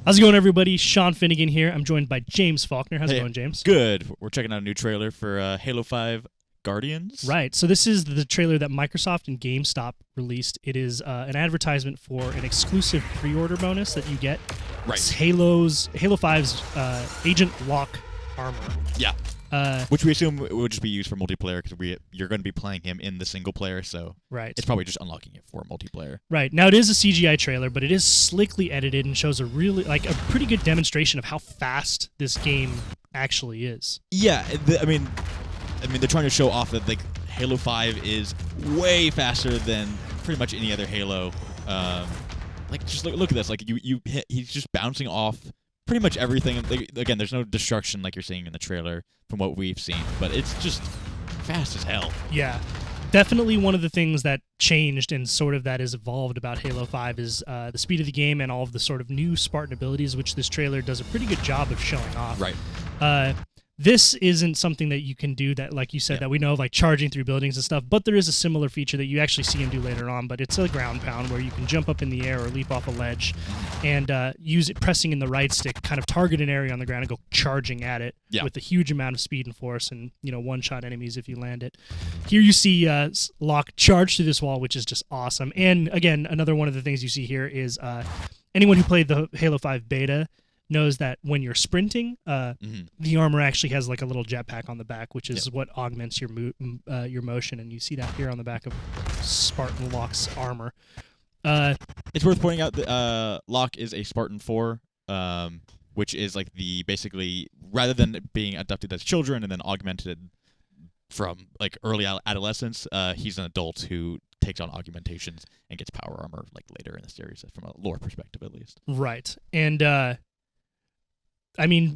How's it going, everybody? Sean Finnegan here. I'm joined by James Faulkner. How's it going, James? Good. We're checking out a new trailer for Halo 5 Guardians. Right. So this is the trailer that Microsoft and GameStop released. It is an advertisement for an exclusive pre-order bonus that you get. Right. It's Halo 5's Agent Locke armor. Yeah. Which we assume would just be used for multiplayer because you're going to be playing him in the single player, so right. It's probably just unlocking it for multiplayer. Right. Now it is a CGI trailer, but it is slickly edited and shows a pretty good demonstration of how fast this game actually is. Yeah, I mean they're trying to show off that Halo 5 is way faster than pretty much any other Halo. Just look at this. He's just bouncing off pretty much everything. Again, there's no destruction like you're seeing in the trailer from what we've seen, but it's just fast as hell. Yeah. Definitely one of the things that changed and sort of that has evolved about Halo 5 is the speed of the game and all of the sort of new Spartan abilities, which this trailer does a pretty good job of showing off. Right. This isn't something that you can do that, like you said, that we know of, like charging through buildings and stuff, but there is a similar feature that you actually see him do later on, but it's a ground pound where you can jump up in the air or leap off a ledge and use it pressing in the right stick, kind of target an area on the ground and go charging at it with a huge amount of speed and force and, one-shot enemies if you land it. Here you see Locke charge through this wall, which is just awesome. And, again, another one of the things you see here is anyone who played the Halo 5 beta knows that when you're sprinting, the armor actually has like a little jetpack on the back, which is what augments your motion, and you see that here on the back of Spartan Locke's armor. It's worth pointing out that Locke is a Spartan 4, which is like basically rather than being abducted as children and then augmented from like early adolescence, he's an adult who takes on augmentations and gets power armor like later in the series from a lore perspective at least. Right. And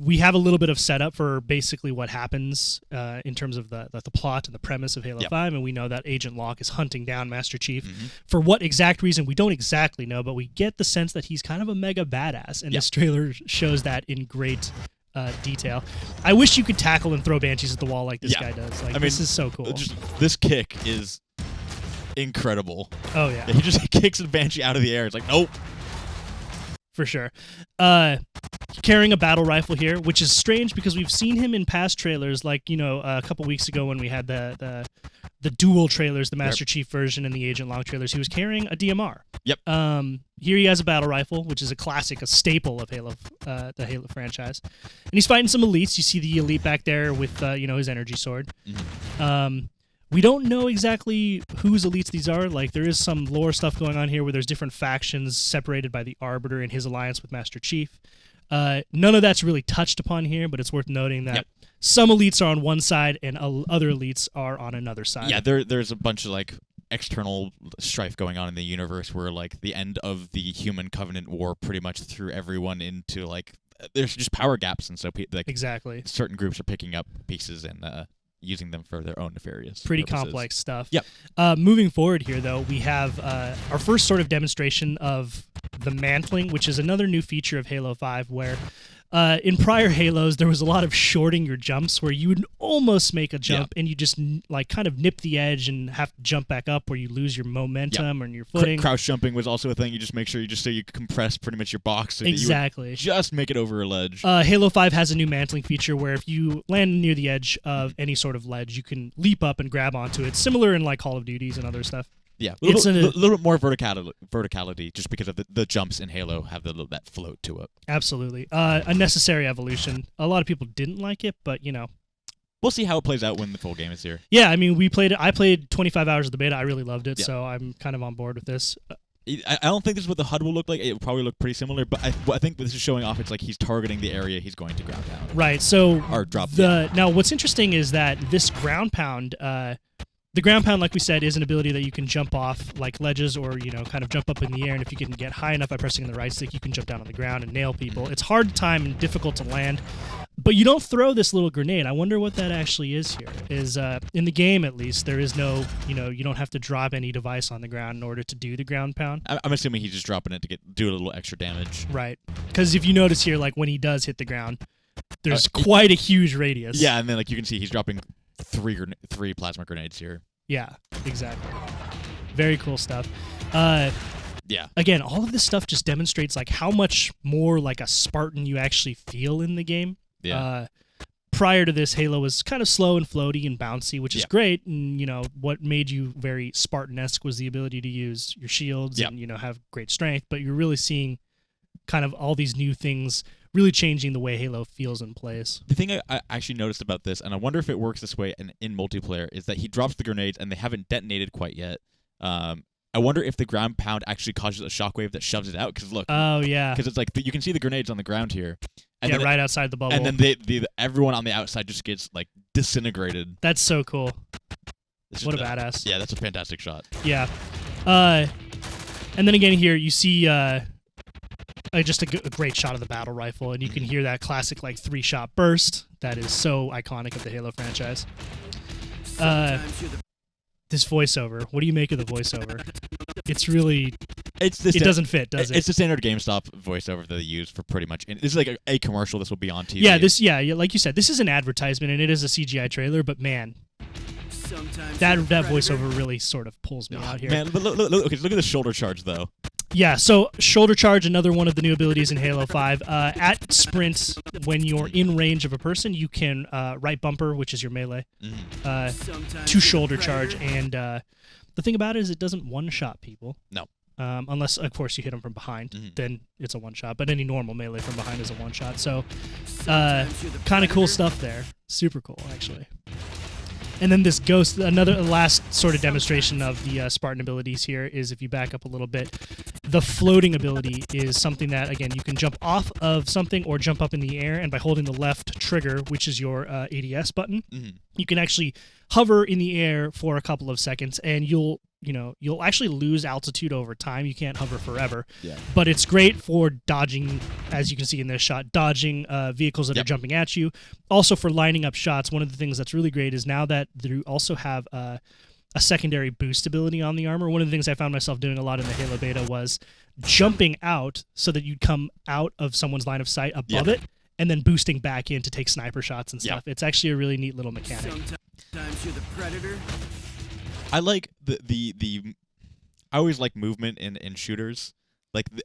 we have a little bit of setup for basically what happens in terms of the plot and the premise of Halo 5, and we know that Agent Locke is hunting down Master Chief. For what exact reason, we don't exactly know, but we get the sense that he's kind of a mega badass, and this trailer shows that in great detail. I wish you could tackle and throw banshees at the wall like this guy does. This is so cool. This kick is incredible. Oh, yeah. He just kicks a banshee out of the air. It's like, nope. For sure. Carrying a battle rifle here, which is strange because we've seen him in past trailers, like, a couple weeks ago when we had the dual trailers, the Master Chief version and the Agent Locke trailers. He was carrying a DMR. Yep. Here he has a battle rifle, which is a classic, a staple of Halo, the Halo franchise. And he's fighting some elites. You see the elite back there with, his energy sword. We don't know exactly whose elites these are. Like, there is some lore stuff going on here where there's different factions separated by the Arbiter and his alliance with Master Chief. None of that's really touched upon here, but it's worth noting that some elites are on one side and other elites are on another side. Yeah, there's a bunch of, external strife going on in the universe where, the end of the Human Covenant War pretty much threw everyone into, there's just power gaps, and so, exactly. Certain groups are picking up pieces and using them for their own nefarious pretty purposes. Complex stuff. Yep. Moving forward here, though, we have our first sort of demonstration of the mantling, which is another new feature of Halo 5, where in prior Halos, there was a lot of shorting your jumps where you would almost make a jump and you just kind of nip the edge and have to jump back up where you lose your momentum and your footing. Crouch jumping was also a thing. You just make sure you compress pretty much your box so exactly. That you just make it over a ledge. Halo 5 has a new mantling feature where if you land near the edge of any sort of ledge, you can leap up and grab onto it, similar in Call of Duties and other stuff. Yeah, a little bit more verticality just because of the jumps in Halo have that float to it. Absolutely. A necessary evolution. A lot of people didn't like it, but, We'll see how it plays out when the full game is here. Yeah, we played it. I played 25 hours of the beta. I really loved it, so I'm kind of on board with this. I don't think this is what the HUD will look like. It will probably look pretty similar, but I think this is showing off. It's like he's targeting the area he's going to ground pound. Right, so or drop down. Now what's interesting is that this ground pound... the ground pound, like we said, is an ability that you can jump off like ledges or, kind of jump up in the air, and if you can get high enough by pressing the right stick, you can jump down on the ground and nail people. It's hard to time and difficult to land, but you don't throw this little grenade. I wonder what that actually is here. In the game, at least, there is no, you don't have to drop any device on the ground in order to do the ground pound. I'm assuming he's just dropping it to do a little extra damage. Right. Because if you notice here, when he does hit the ground, there's quite a huge radius. Yeah, and then you can see he's dropping three plasma grenades here. Yeah, exactly. Very cool stuff. Yeah. Again, all of this stuff just demonstrates like how much more like a Spartan you actually feel in the game. Yeah. Prior to this, Halo was kind of slow and floaty and bouncy, which is Yeah. great. And, what made you very Spartan-esque was the ability to use your shields Yeah. and, have great strength. But you're really seeing kind of all these new things really changing the way Halo feels and plays. The thing I actually noticed about this, and I wonder if it works this way in multiplayer, is that he drops the grenades and they haven't detonated quite yet. I wonder if the ground pound actually causes a shockwave that shoves it out. Because look, Oh, yeah. because it's like you can see the grenades on the ground here, and Yeah, then right outside the bubble. and then everyone on the outside just gets like disintegrated. That's so cool. It's just What a badass. Yeah, that's a fantastic shot. Yeah. And then again here, you see just a great shot of the battle rifle, and you can hear that classic like 3-shot burst that is so iconic of the Halo franchise. This voiceover. What do you make of the voiceover? It's really... It doesn't fit, does it? It's the standard GameStop voiceover that they use for pretty much... This is like a commercial. This will be on TV. Yeah, like you said, this is an advertisement, and it is a CGI trailer, but man, that voiceover really sort of pulls me out here. Man, but look at the shoulder charge, though. Yeah, so shoulder charge, another one of the new abilities in Halo 5. At sprint, when you're in range of a person, you can right bumper, which is your melee, to shoulder charge. And the thing about it is it doesn't one-shot people. No. Unless, of course, you hit them from behind. Then it's a one-shot. But any normal melee from behind is a one-shot. So kind of cool stuff there. Super cool, actually. And then this ghost, another last sort of demonstration of the Spartan abilities here is, if you back up a little bit, the floating ability is something that, again, you can jump off of something or jump up in the air, and by holding the left trigger, which is your ADS button, you can actually hover in the air for a couple of seconds, and you'll actually lose altitude over time. You can't hover forever. Yeah. But it's great for dodging, as you can see in this shot, dodging vehicles that are jumping at you. Also for lining up shots, one of the things that's really great is now that you also have a secondary boost ability on the armor. One of the things I found myself doing a lot in the Halo beta was jumping out so that you'd come out of someone's line of sight above it, and then boosting back in to take sniper shots and stuff. It's actually a really neat little mechanic. Sometimes you're the predator. I like the I always like movement in shooters,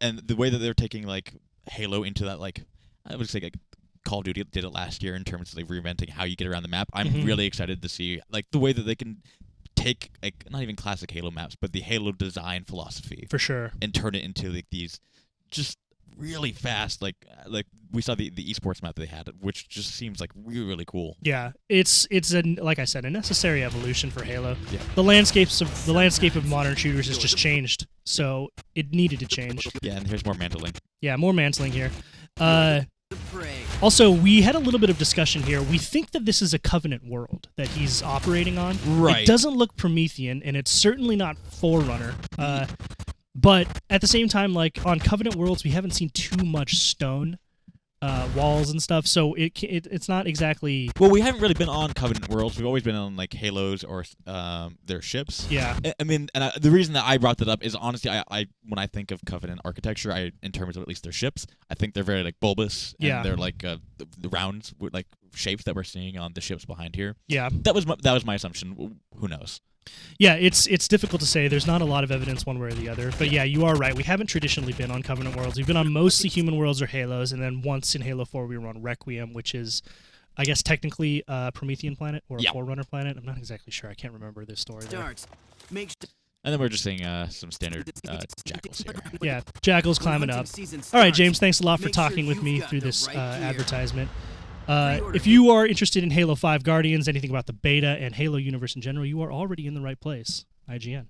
and the way that they're taking like Halo into that, like I would say like Call of Duty did it last year in terms of like reinventing how you get around the map. I'm really excited to see like the way that they can take like not even classic Halo maps, but the Halo design philosophy For sure. and turn it into like these just really fast like we saw the esports map that they had, which just seems like really cool. Yeah, it's like I said, a necessary evolution for Halo. Yeah. The landscape of modern shooters has just changed, so it needed to change. Yeah, and here's more mantling. Yeah, more mantling here. Also, we had a little bit of discussion here. We think that this is a Covenant world that he's operating on. Right. It doesn't look Promethean, and it's certainly not Forerunner. But at the same time, like on Covenant worlds, we haven't seen too much stone walls and stuff, so it's not exactly. Well, we haven't really been on Covenant worlds. We've always been on like Halos or their ships. Yeah. I mean, and the reason that I brought that up is honestly, I when I think of Covenant architecture, in terms of at least their ships, I think they're very like bulbous. And Yeah. they're like the rounds with like shapes that we're seeing on the ships behind here. Yeah. That was my assumption. Who knows? Yeah, it's difficult to say. There's not a lot of evidence one way or the other. But yeah, you are right. We haven't traditionally been on Covenant worlds. We've been on mostly human worlds or Halos, and then once in Halo 4 we were on Requiem, which is, I guess, technically a Promethean planet or a Forerunner planet. I'm not exactly sure. I can't remember this story there. Starts. Make And then we're just seeing some standard jackals here. Yeah, Jackal's climbing up. All right, James, thanks a lot for talking with me through this advertisement. If you are interested in Halo 5 Guardians, anything about the beta and Halo universe in general, you are already in the right place. IGN.